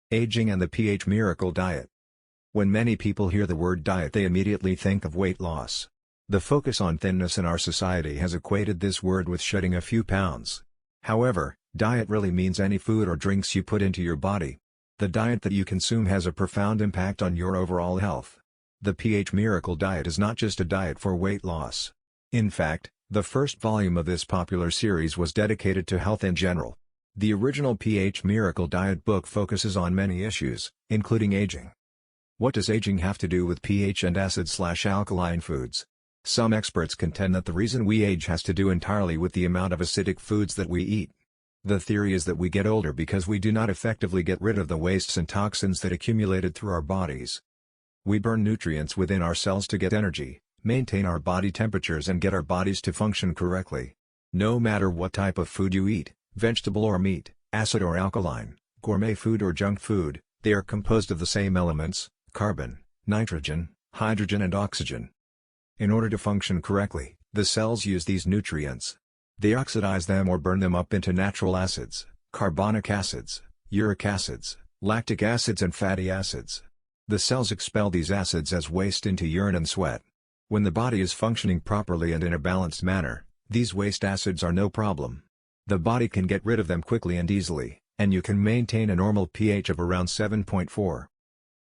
Aging and the pH Miracle Diet. When many people hear the word diet, they immediately think of weight loss. The focus on thinness in our society has equated this word with shedding a few pounds. However, diet really means any food or drinks you put into your body. The diet that you consume has a profound impact on your overall health. The pH Miracle Diet is not just a diet for weight loss. In fact, the first volume of this popular series was dedicated to health in general. The original pH Miracle Diet book focuses on many issues, including aging. What does aging have to do with pH and acid/alkaline foods? Some experts contend that the reason we age has to do entirely with the amount of acidic foods that we eat. The theory is that we get older because we do not effectively get rid of the wastes and toxins that accumulated through our bodies. We burn nutrients within our cells to get energy, maintain our body temperatures and get our bodies to function correctly. No matter what type of food you eat, vegetable or meat, acid or alkaline, gourmet food or junk food, they are composed of the same elements: carbon, nitrogen, hydrogen and oxygen. In order to function correctly, the cells use these nutrients. They oxidize them or burn them up into natural acids, carbonic acids, uric acids, lactic acids and fatty acids. The cells expel these acids as waste into urine and sweat. When the body is functioning properly and in a balanced manner, these waste acids are no problem. The body can get rid of them quickly and easily, and you can maintain a normal pH of around 7.4.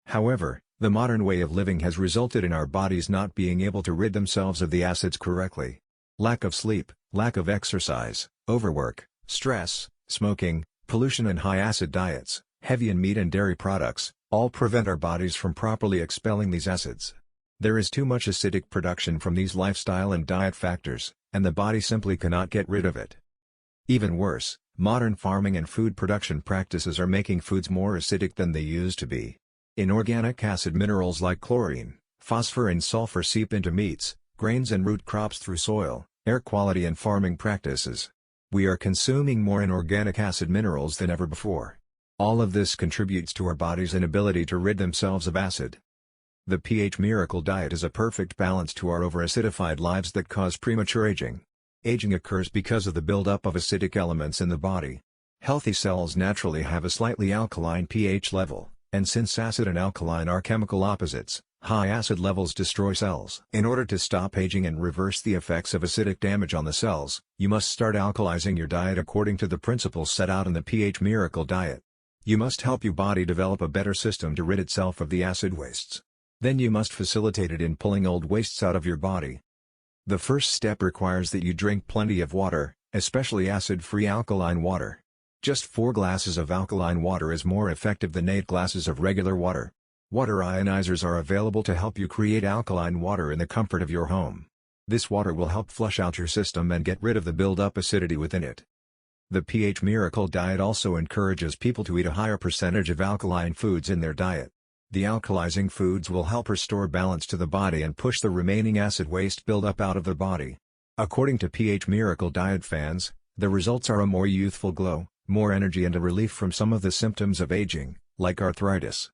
However, the modern way of living has resulted in our bodies not being able to rid themselves of the acids correctly. Lack of sleep, lack of exercise, overwork, stress, smoking, pollution and high-acid diets, heavy in meat and dairy products, all prevent our bodies from properly expelling these acids. There is too much acidic production from these lifestyle and diet factors, and the body simply cannot get rid of it. Even worse, modern farming and food production practices are making foods more acidic than they used to be. Inorganic acid minerals like chlorine, phosphor and sulfur seep into meats, grains and root crops through soil, air quality and farming practices. We are consuming more inorganic acid minerals than ever before. All of this contributes to our body's inability to rid themselves of acid. The pH Miracle Diet is a perfect balance to our over-acidified lives that cause premature aging. Aging occurs because of the buildup of acidic elements in the body. Healthy cells naturally have a slightly alkaline pH level, and since acid and alkaline are chemical opposites, high acid levels destroy cells. In order to stop aging and reverse the effects of acidic damage on the cells, you must start alkalizing your diet according to the principles set out in the pH Miracle Diet. You must help your body develop a better system to rid itself of the acid wastes. Then you must facilitate it in pulling old wastes out of your body. The first step requires that you drink plenty of water, especially acid-free alkaline water. Just 4 glasses of alkaline water is more effective than 8 glasses of regular water. Water ionizers are available to help you create alkaline water in the comfort of your home. This water will help flush out your system and get rid of the build-up acidity within it. The pH Miracle Diet also encourages people to eat a higher percentage of alkaline foods in their diet. The alkalizing foods will help restore balance to the body and push the remaining acid waste buildup out of the body. According to pH Miracle Diet fans, the results are a more youthful glow, more energy and a relief from some of the symptoms of aging, like arthritis.